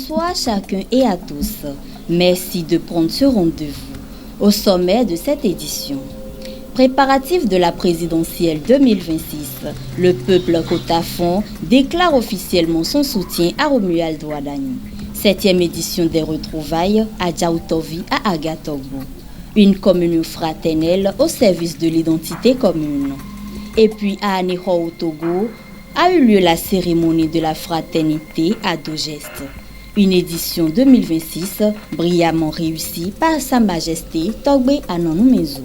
Bonsoir chacun et à tous. Merci de prendre ce rendez-vous. Au sommet de cette édition. Préparatif de la présidentielle 2026, le peuple Kotafon déclare officiellement son soutien à Romuald Wadani. 7e édition des retrouvailles à Djaoutovi à Agatogbo. Une communion fraternelle au service de l'identité commune. Et puis à Aneho au Togo a eu lieu la cérémonie de la fraternité à Dogeste. Une édition 2026 brillamment réussie par Sa Majesté Togbe Anonumezu.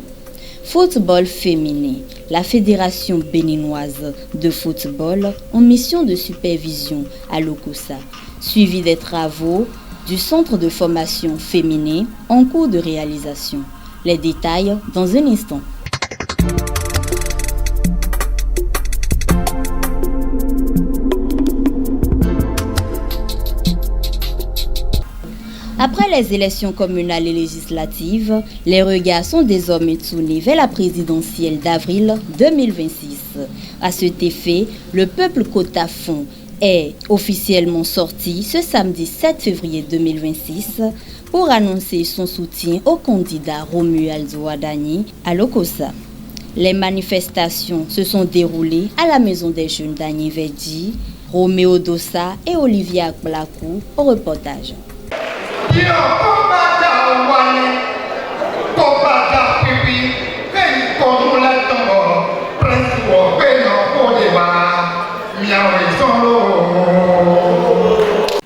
Football féminin. La Fédération béninoise de football en mission de supervision à Lokossa, suivi des travaux du centre de formation féminin en cours de réalisation. Les détails dans un instant. Après les élections communales et législatives, les regards sont désormais tournés vers la présidentielle d'avril 2026. À cet effet, le peuple Kotafon est officiellement sorti ce samedi 7 février 2026 pour annoncer son soutien au candidat Romuald Wadani à Lokossa. Les manifestations se sont déroulées à la Maison des Jeunes d'Agné Vedji, Roméo Dossa et Olivier Akblakou au reportage.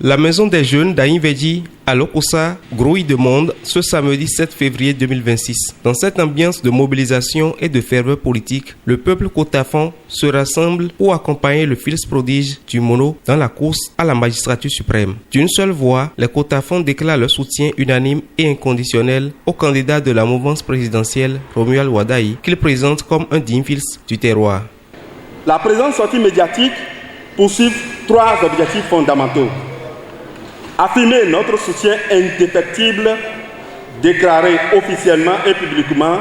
La Maison des Jeunes d'Aïnvedji à Lokossa grouille de monde ce samedi 7 février 2026. Dans cette ambiance de mobilisation et de ferveur politique, le peuple Kotafon se rassemble pour accompagner le fils prodige du Mono dans la course à la magistrature suprême. D'une seule voix, les Kotafon déclarent leur soutien unanime et inconditionnel au candidat de la mouvance présidentielle, Romuald Wadani, qu'il présente comme un digne fils du terroir. La présente sortie médiatique poursuit 3 objectifs fondamentaux. Affirmer notre soutien indéfectible, déclarer officiellement et publiquement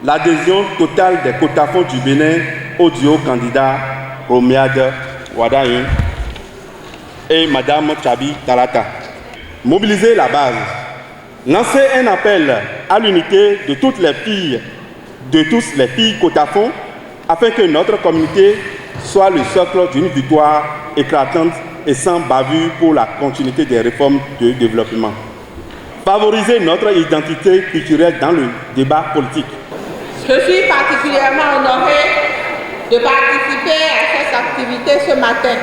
l'adhésion totale des Kotafon du Bénin au duo candidat Romuald Wadani et Madame Tchabi Talata. Mobiliser la base. Lancer un appel à l'unité de toutes les filles, de tous les filles Kotafon, afin que notre communauté soit le socle d'une victoire éclatante et sans bavure pour la continuité des réformes de développement. Favoriser notre identité culturelle dans le débat politique. Je suis particulièrement honoré de participer à cette activité ce matin.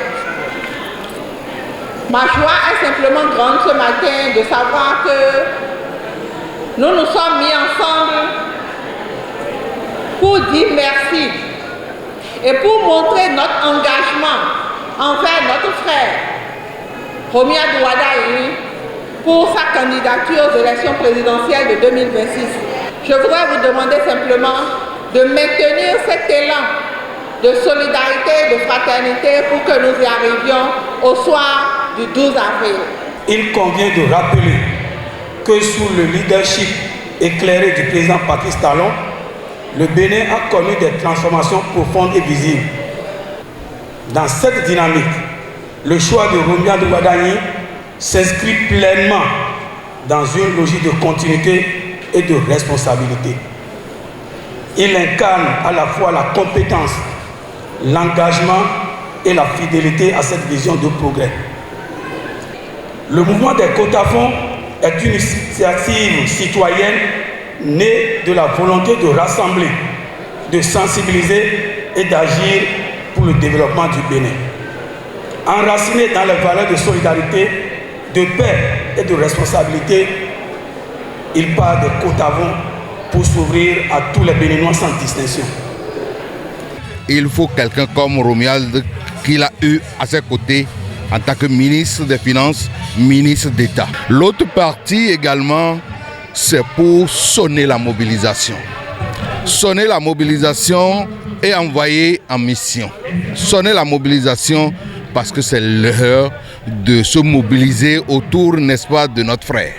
Ma joie est simplement grande ce matin de savoir que nous nous sommes mis ensemble pour dire merci et pour montrer notre engagement envers notre frère Romuald Wadani pour sa candidature aux élections présidentielles de 2026. Je voudrais vous demander simplement de maintenir cet élan de solidarité et de fraternité pour que nous y arrivions au soir du 12 avril. Il convient de rappeler que sous le leadership éclairé du président Patrice Talon, le Bénin a connu des transformations profondes et visibles. Dans cette dynamique, le choix de Romuald Wadani s'inscrit pleinement dans une logique de continuité et de responsabilité. Il incarne à la fois la compétence, l'engagement et la fidélité à cette vision de progrès. Le mouvement des Kotafon est une initiative citoyenne née de la volonté de rassembler, de sensibiliser et d'agir pour le développement du Bénin. Enraciné dans les valeurs de solidarité, de paix et de responsabilité, il part des Kotafon pour s'ouvrir à tous les Béninois sans distinction. Il faut quelqu'un comme Romuald qu'il a eu à ses côtés en tant que ministre des Finances, ministre d'État. L'autre partie également, c'est pour sonner la mobilisation. Sonner la mobilisation et envoyer en mission. Sonner la mobilisation parce que c'est l'heure de se mobiliser autour, n'est-ce pas, de notre frère.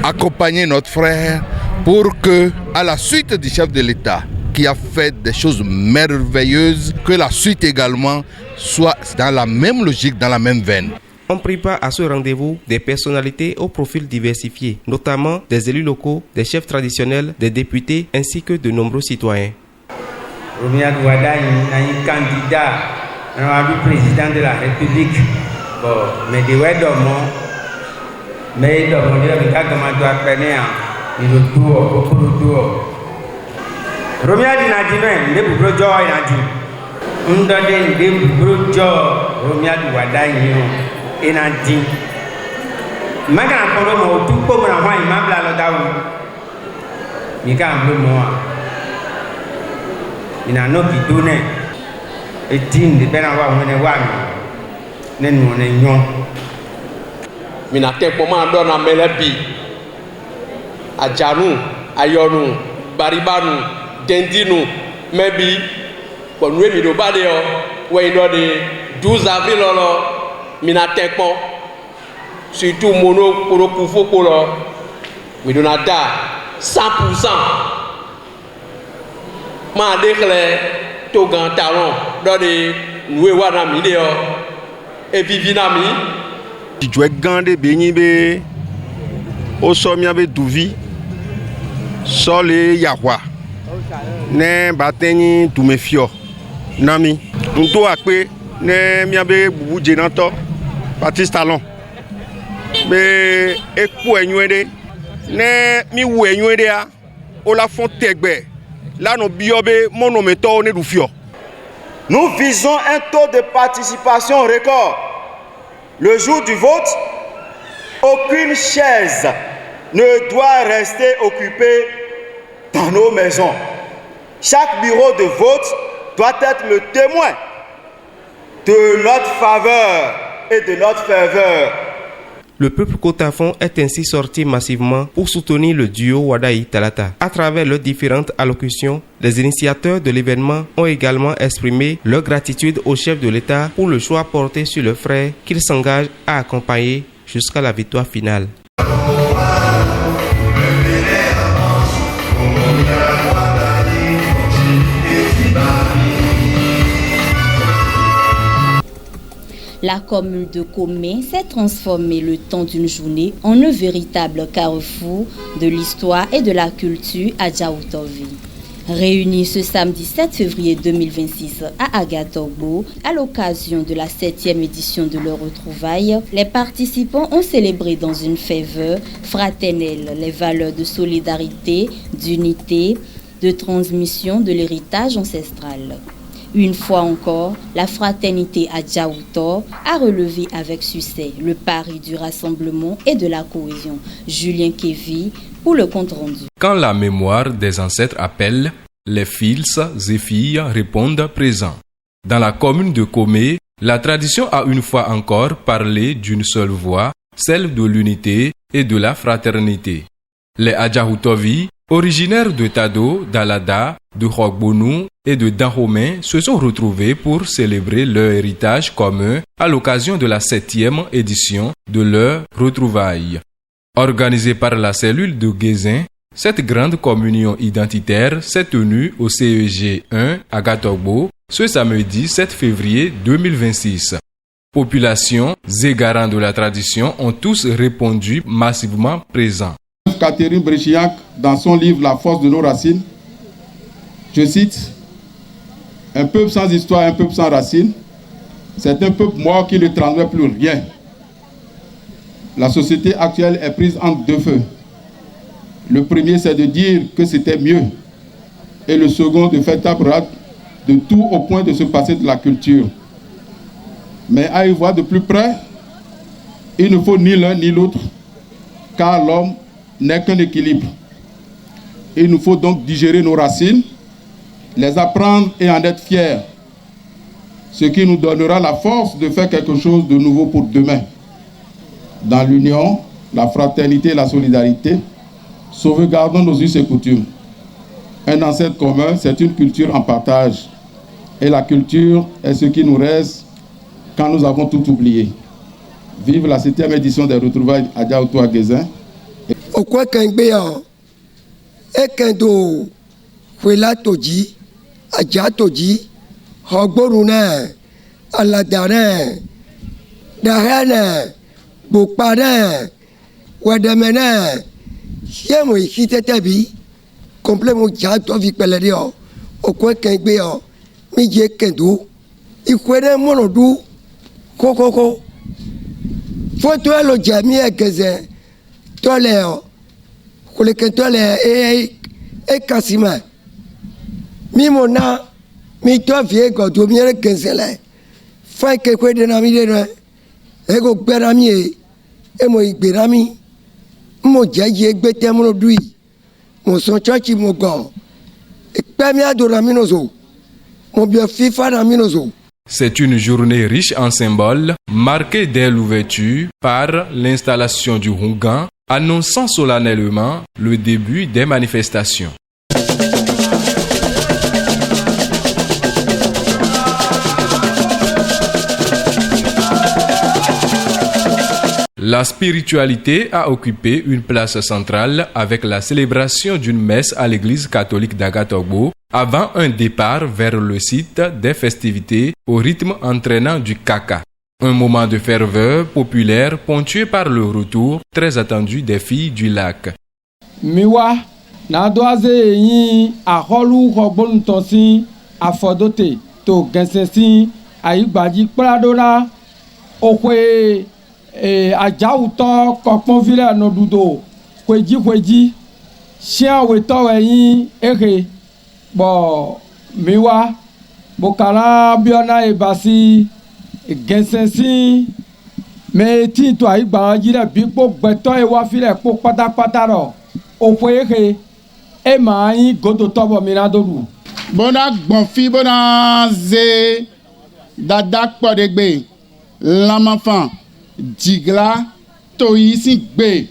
Accompagner notre frère pour que, à la suite du chef de l'État, qui a fait des choses merveilleuses, que la suite également soit dans la même logique, dans la même veine. ont pris part à ce rendez-vous des personnalités au profil diversifié, notamment des élus locaux, des chefs traditionnels, des députés ainsi que de nombreux citoyens. Romia Douada est un candidat à président de la République. Bon, mais de ouais dormant, mais dormant de la comment doit peiner il retour. Romia dit n'a dit même, les boulots joie n'a dit. On donne des boulots joie Romia Douada et n'a dit. Maintenant pour le mot tout comme la voix il m'a blâmé d'aou. Il a un peu moins. Il a un autre qui donne et dit de bien avoir un éloigné. Nous on est non. Mais na te comment donne à Melebi, à Djanou, à Yonou, Baribanu, Dendinu, Mebi, pour nous mi do badeo, ouais il de 12 avril lolo, mina te po, surtout mono pour le couvre pour le, mi do na da 100%. Ma déclare to gan talon, dans les nous wana mi deo. Et vivinami tu dois gagner béni au sommet avec douvi sol et yahwa ne bateni tout me fio nami on doit que ne miabe bubu jenato Patrice Talon mais eku enyuede ne mi wu enyuede a o la font tegbe là no biobe monometo ne du fio. Nous visons un taux de participation record. Le jour du vote, aucune chaise ne doit rester occupée dans nos maisons. Chaque bureau de vote doit être le témoin de notre faveur et de notre ferveur. Le peuple Kotafon est ainsi sorti massivement pour soutenir le duo Wadaï Talata. À travers leurs différentes allocutions, les initiateurs de l'événement ont également exprimé leur gratitude au chef de l'État pour le choix porté sur le frère qu'il s'engage à accompagner jusqu'à la victoire finale. La commune de Komé s'est transformée le temps d'une journée en un véritable carrefour de l'histoire et de la culture à Djaoutovi. Réunis ce samedi 7 février 2026 à Agatogbo, à l'occasion de la 7e édition de leur retrouvaille, les participants ont célébré dans une ferveur fraternelle les valeurs de solidarité, d'unité, de transmission de l'héritage ancestral. Une fois encore, la fraternité à Djaoutor a relevé avec succès le pari du rassemblement et de la cohésion. Julien Kévi pour le compte rendu. Quand la mémoire des ancêtres appelle, les fils et filles répondent présents. Dans la commune de Komé, la tradition a une fois encore parlé d'une seule voix, celle de l'unité et de la fraternité. Les Adjahoutovi, originaires de Tado, d'Alada, de Rogbonu et de Dahomey, se sont retrouvés pour célébrer leur héritage commun à l'occasion de la 7e édition de leur retrouvaille. Organisée par la cellule de Guézin, cette grande communion identitaire s'est tenue au CEG 1 à Gatogbo ce samedi 7 février 2026. Population et garants de la tradition ont tous répondu massivement présents. Catherine Bréchiac, dans son livre La force de nos racines, je cite: un peuple sans histoire, un peuple sans racines, c'est un peuple mort qui ne transmet plus rien. La société actuelle est prise entre deux feux. Le premier, c'est de dire que c'était mieux, et le second, de faire table rase de tout au point de se passer de la culture. Mais à y voir de plus près, il ne faut ni l'un ni l'autre, car l'homme n'est qu'un équilibre. Il nous faut donc digérer nos racines, les apprendre et en être fiers, ce qui nous donnera la force de faire quelque chose de nouveau pour demain. Dans l'union, la fraternité et la solidarité, sauvegardons nos us et coutumes. Un ancêtre commun, c'est une culture en partage. Et la culture est ce qui nous reste quand nous avons tout oublié. Vive la 7e édition des retrouvailles à Djaouto à Guézin. Okwa Kengbeya, Ekendo, Huela Toji, Adja Toji, Hogborune, Aladare, Dahana, Bukpada, Wadamana, Siamo Hitetabi, complètement jato vi peladio, au coin qu'un Mije Kendo, il connaît mon dou, Coco. Faut toi le Jamie à Gaza, Toléo, Collectole et Cassima. Mimona, mi toi vieux quand tu viens de Gazelle. Fai que quoi de nami de ego berami et moi berami. Mo jaye gbete mo dui. Mo son chachi mo go. Et pamia do raminozo. Mo bien FIFA raminozo. C'est une journée riche en symboles, marquée dès l'ouverture par l'installation du Hungan, annonçant solennellement le début des manifestations. La spiritualité a occupé une place centrale avec la célébration d'une messe à l'église catholique d'Agatogbo avant un départ vers le site des festivités au rythme entraînant du Kaka. Un moment de ferveur populaire ponctué par le retour très attendu des filles du lac. Miwa, na doaze yi a holu robon tosi a fodote to gensensi a igbaji pradora okwe ajauto kokpon vile no dudo kweji sia weto yin ere bo miwa bokala biona ebasi gensensi me ti to igbaji le bi po gbeto e wa file po patapata ro okwe ere e ma yin godo tobo miradodu bona gbonfi bona ze dadak podegbe l'enfant Digla Toyisi Gbe.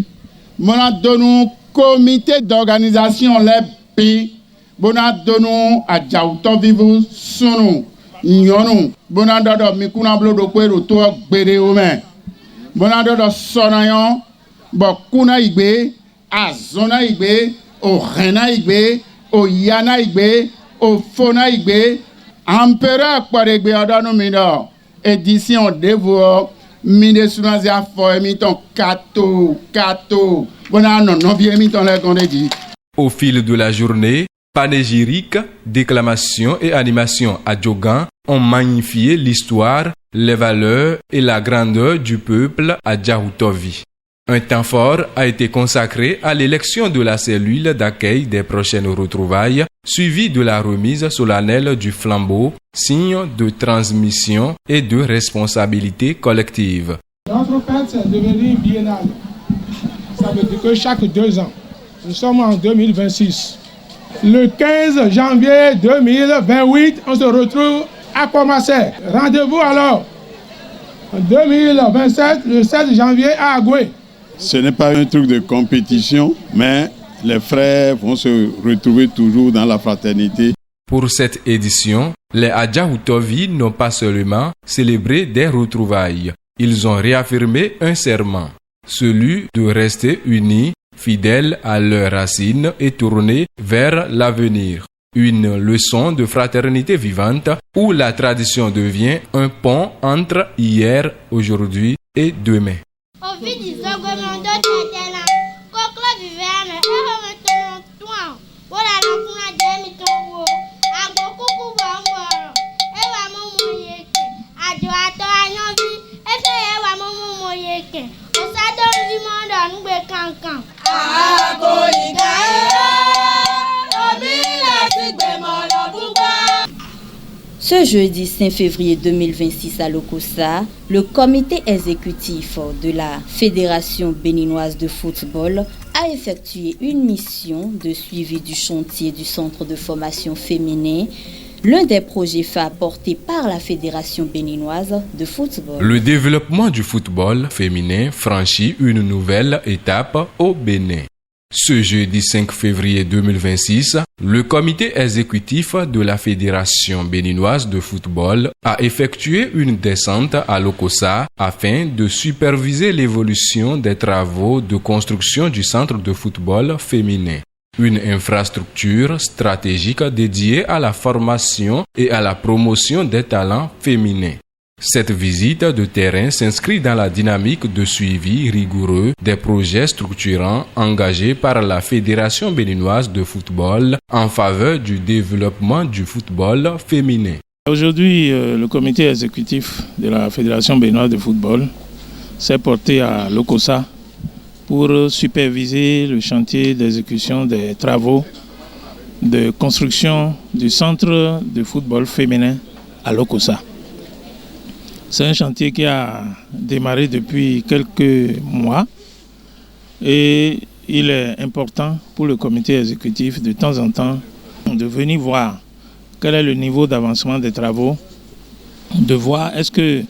Mona donu comité d'organisation les Bona donu Adjauto Vivu Sunu Nyonu. Bona dodo Mikuna Blodo Kwero to Gbere Ome. Bona dodo Sonayon Bokuna Igbe, Azona Igbe, O Rena Igbe, O Yana Igbe, O Fona Igbe, Empereur Kwadegbe Odonu Mido. Édition Devo. Au fil de la journée, panégyrique, déclamations et animations à Djogan ont magnifié l'histoire, les valeurs et la grandeur du peuple à Djahoutovi. Un temps fort a été consacré à l'élection de la cellule d'accueil des prochaines retrouvailles, suivie de la remise solennelle du flambeau, signe de transmission et de responsabilité collective. Notre fête est devenue biennale. Ça veut dire que chaque 2 ans, nous sommes en 2026. Le 15 janvier 2028, on se retrouve à Komassé. Rendez-vous alors en 2027, le 16 janvier à Agoué. Ce n'est pas un truc de compétition, mais les frères vont se retrouver toujours dans la fraternité. Pour cette édition, les Adjahoutovi n'ont pas seulement célébré des retrouvailles. Ils ont réaffirmé un serment, celui de rester unis, fidèles à leurs racines et tournés vers l'avenir. Une leçon de fraternité vivante où la tradition devient un pont entre hier, aujourd'hui et demain. Ce jeudi 5 février 2026 à Lokossa, le comité exécutif de la Fédération béninoise de football a effectué une mission de suivi du chantier du centre de formation féminin, l'un des projets phares portés par la Fédération béninoise de football. Le développement du football féminin franchit une nouvelle étape au Bénin. Ce jeudi 5 février 2026, le comité exécutif de la Fédération béninoise de football a effectué une descente à Lokossa afin de superviser l'évolution des travaux de construction du centre de football féminin. Une infrastructure stratégique dédiée à la formation et à la promotion des talents féminins. Cette visite de terrain s'inscrit dans la dynamique de suivi rigoureux des projets structurants engagés par la Fédération béninoise de football en faveur du développement du football féminin. Aujourd'hui, le comité exécutif de la Fédération béninoise de football s'est porté à Lokossa pour superviser le chantier d'exécution des travaux de construction du centre de football féminin à Lokossa. C'est un chantier qui a démarré depuis quelques mois et il est important pour le comité exécutif de temps en temps de venir voir quel est le niveau d'avancement des travaux, de voir est-ce que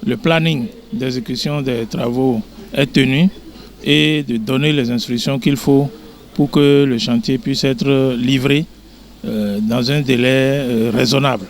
le planning d'exécution des travaux est tenu et de donner les instructions qu'il faut pour que le chantier puisse être livré dans un délai raisonnable.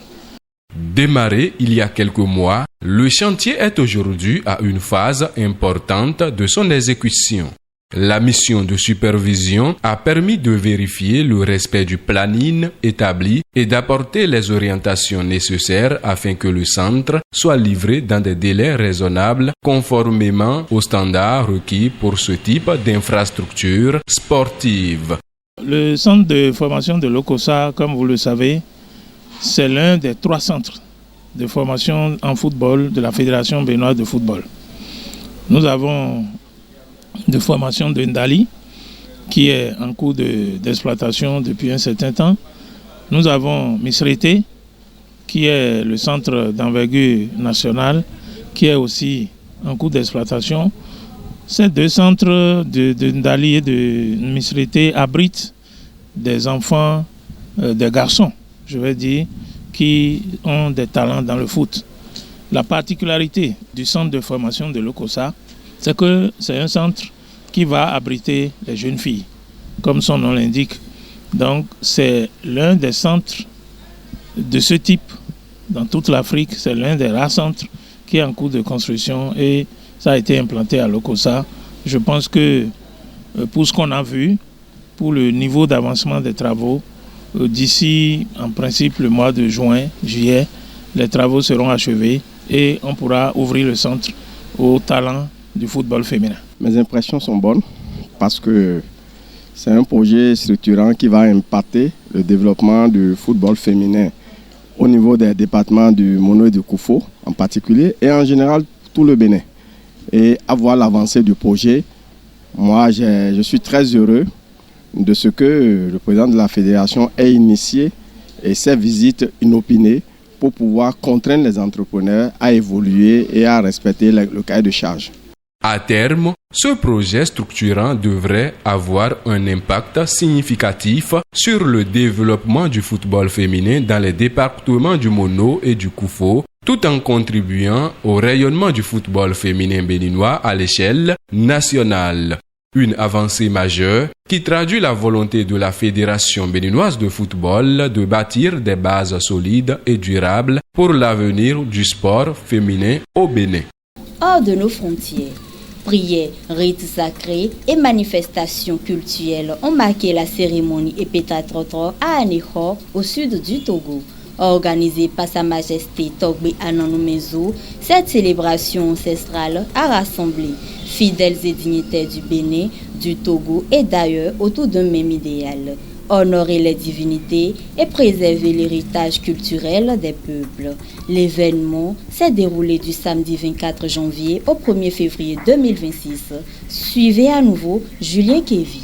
Démarré il y a quelques mois, le chantier est aujourd'hui à une phase importante de son exécution. La mission de supervision a permis de vérifier le respect du planning établi et d'apporter les orientations nécessaires afin que le centre soit livré dans des délais raisonnables conformément aux standards requis pour ce type d'infrastructure sportive. Le centre de formation de Lokossa, comme vous le savez, c'est l'un des 3 centres de formation en football de la Fédération béninoise de football. Nous avons de formation de Ndali, qui est en cours d'exploitation depuis un certain temps. Nous avons Misrete, qui est le centre d'envergure nationale, qui est aussi en cours d'exploitation. Ces 2 centres de Ndali et de Misrete abritent des enfants, des garçons, je vais dire, qui ont des talents dans le foot. La particularité du centre de formation de Lokossa, c'est que c'est un centre qui va abriter les jeunes filles, comme son nom l'indique. Donc c'est l'un des centres de ce type dans toute l'Afrique. C'est l'un des rares centres qui est en cours de construction et ça a été implanté à Lokossa. Je pense que pour ce qu'on a vu, pour le niveau d'avancement des travaux, d'ici en principe le mois de juin, juillet, les travaux seront achevés et on pourra ouvrir le centre aux talents du football féminin. Mes impressions sont bonnes parce que c'est un projet structurant qui va impacter le développement du football féminin au niveau des départements du Mono et du Koufo en particulier et en général tout le Bénin. Et à voir l'avancée du projet, moi je suis très heureux de ce que le président de la fédération ait initié et ces visites inopinées pour pouvoir contraindre les entrepreneurs à évoluer et à respecter le cahier de charge. À terme, ce projet structurant devrait avoir un impact significatif sur le développement du football féminin dans les départements du Mono et du Koufo, tout en contribuant au rayonnement du football féminin béninois à l'échelle nationale. Une avancée majeure qui traduit la volonté de la Fédération béninoise de football de bâtir des bases solides et durables pour l'avenir du sport féminin au Bénin. Hors de nos frontières, prières, rites sacrés et manifestations culturelles ont marqué la cérémonie Epetatrotro à Aného, au sud du Togo. Organisée par Sa Majesté Togbe Ananomezo, cette célébration ancestrale a rassemblé fidèles et dignitaires du Bénin, du Togo et d'ailleurs autour d'un même idéal: honorer les divinités et préserver l'héritage culturel des peuples. L'événement s'est déroulé du samedi 24 janvier au 1er février 2026. Suivez à nouveau Julien Kévi.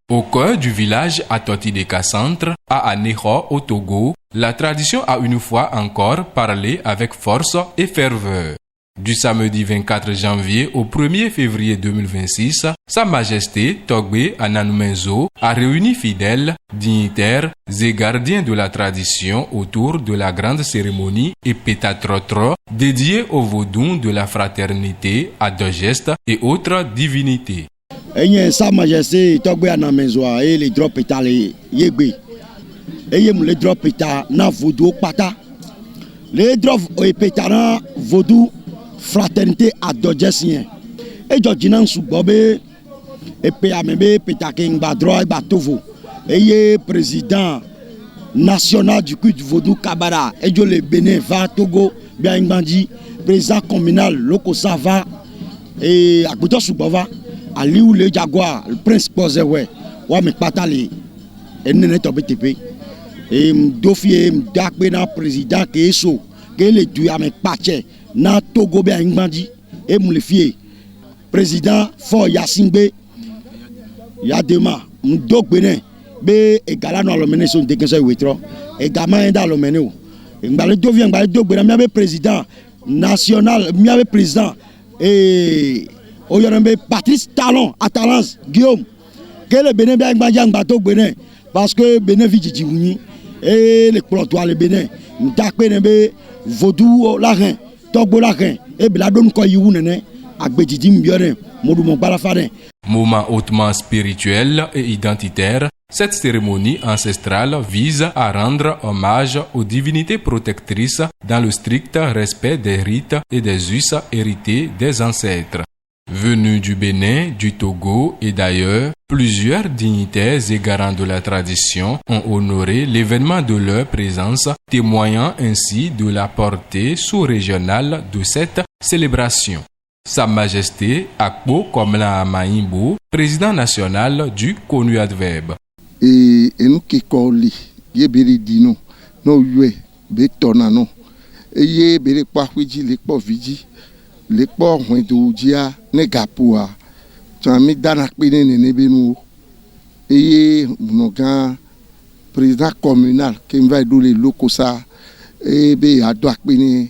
Au cœur du village Atotideka Centre, à Aného, au Togo, la tradition a une fois encore parlé avec force et ferveur. Du samedi 24 janvier au 1er février 2026, Sa Majesté Togbe Ananomezo a réuni fidèles, dignitaires et gardiens de la tradition autour de la grande cérémonie Epetatrotro dédiée au vaudou de la fraternité à deux gestes et autres divinités. Sa Majesté Togbe Ananomezo et les drop étalés yegbe. Et les drop état na vaudou pata. Les drop epetana vaudou fraternité à Dodgesien et Georginan Soubobe et Péamebe Pétaking Badroy Batovo et président national du culte vaudou Kabara et le Bénin va Togo bien Bandi président communal Loko Sava et Agbuto Subova, Aliou le Jaguar, le prince Pozewe, Wame Patali, et Nene Tobé et Mdofie Mdakbe na président Keso, que le tuya me pache, na Togo be Ingbandi, et Moulefie, président Fort Yassingbe, Yadema, Mdok Benin, be Egalano Alomene son dékense Wetro, et Gamin Dalomene. M'balé devient m'balé do Benin, président national, m'avait président et Oyonembe Patrice Talon, à Talence, Guillaume, que le Bénin bien Ngbandi bateau Benin, parce que Benin vit Djibouti et les plotoirs le Bénin, M'dakbe Nembe Vodou la rein, Togbo la rein, et Bladon Koyou Nene, Akbedjidi Mbione, Modou Mbalafane. Moment hautement spirituel et identitaire, cette cérémonie ancestrale vise à rendre hommage aux divinités protectrices dans le strict respect des rites et des us hérités des ancêtres. Venus du Bénin, du Togo et d'ailleurs, plusieurs dignitaires et garants de la tradition ont honoré l'événement de leur présence, témoignant ainsi de la portée sous-régionale de cette célébration. Sa Majesté Akpo Komla Maïmbo, président national du Konu Adverbe. Et nous qui collons, y beridino, no yue, betonano, et y bere kwafiji, les poviji, les ports wendoujia, negapua, tami danakbine nebenu, et mon président communal qui va donner l'okosa, et be adouakbine,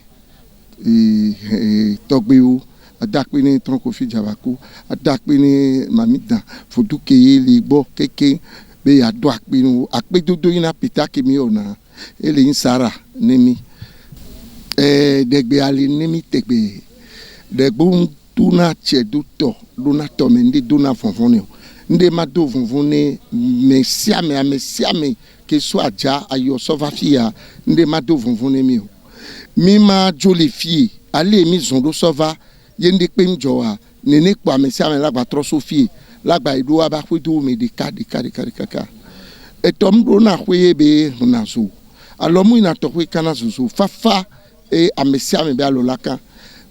et togbeu. Adakpene Tronkofi Javaku, Adakpene Mamida, Fodukeye, Libo, Keke, Be Adouakpene, Akpedodo ina pita kemiona, Ele Sara, Nemi, Degbe Ali Nemi Tegbe, Degbon Duna Cheduto, Duna Tomendi, Duna Fonfonio, Ndemado Fonfone, Messiame, que soit déjà Ayo Sovafia, Ndemado Fonfone mio. Mima Jolifie, allez, Mizondo Sova. Yende pem joa nene kwa mesia me la batro sofi la ba ido aba kwedo me de kaka etom do na hwe be na so alomu ina to hwe kana so fafa e amesia me be alolaka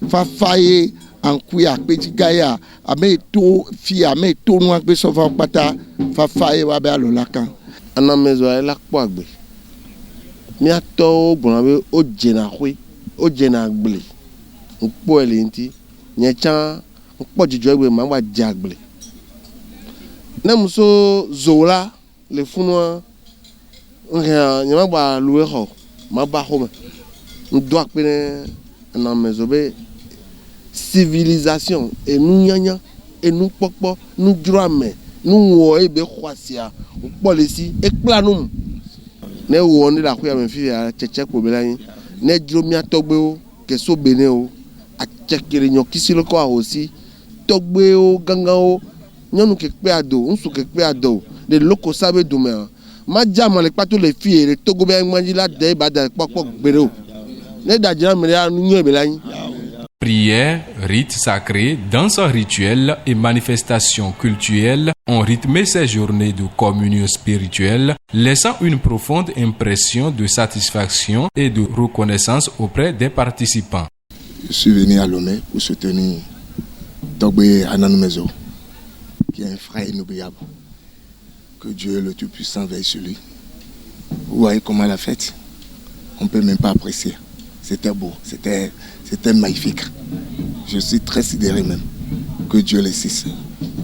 fafa e anku ya pejigaya ame to fi ame to nu agbe so fa pata fafa e wa be alolaka ana mezo e la po agbe mi ato ogbon be o jena hwe o jena agble npo elenti nyechan nkpo jijogbe ma wa jagble nemso zola le funwa nria nyama ba loué ho ma ba ho ndo akpene na mezobe civilisation et nous nyanya et nous pokpo nous drame nous wo ebe khwasia nkpo lesi ekplanum ne wo ndi la kuya menfi ya cheche ko belayin ne dromi atogbe o ke so bene o Tchekere nyokisi loko a aussi togbe o ganga o nyonu kekpe ado unsu kekpe ado le loko sabe dume ma jama le pato le fie le togo be ngmanji la de bada pokpok gbere o ne dajira mere anu nyo belayin. Prières, rites sacrés, danses rituelles et manifestations cultuelles ont rythmé ces journées de communion spirituelle, laissant une profonde impression de satisfaction et de reconnaissance auprès des participants. Je suis venu à Lomé pour soutenir Togbe Ananumezo, qui est un frère inoubliable. Que Dieu le Tout-Puissant veille sur lui. Vous voyez comment elle a fait? On ne peut même pas apprécier. C'était beau, c'était magnifique. Je suis très sidéré même. Que Dieu l'assiste,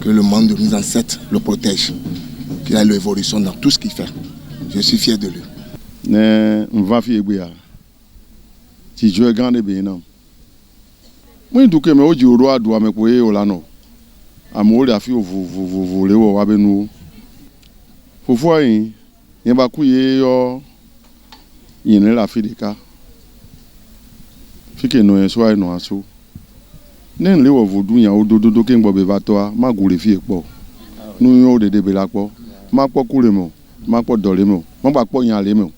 que le monde de nos ancêtres le protège, qu'il a l'évolution dans tout ce qu'il fait. Je suis fier de lui. On va faire si Dieu est grand et bien. Moi, tout que me dis au roi doit me couper au lano. Amour la fille vous voulez au abenu. Faut voir il y a pas couiller yo. Il y a la fille de cas. Fille que nous soit nous asso. Nen le wo du nya o dodo ke ngbo be va toi ma gure fille po. Nous yo de be la po. Ma po kure mo, ma po dole mo. Ma ba po yan le mo.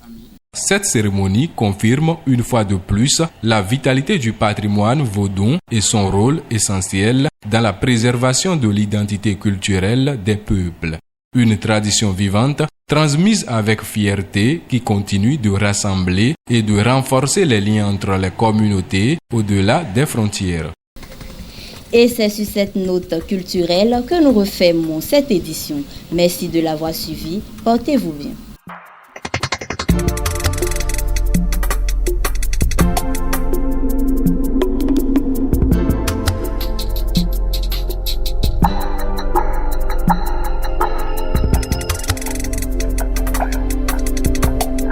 Cette cérémonie confirme une fois de plus la vitalité du patrimoine vaudou et son rôle essentiel dans la préservation de l'identité culturelle des peuples. Une tradition vivante, transmise avec fierté, qui continue de rassembler et de renforcer les liens entre les communautés au-delà des frontières. Et c'est sur cette note culturelle que nous refermons cette édition. Merci de l'avoir suivi. Portez-vous bien.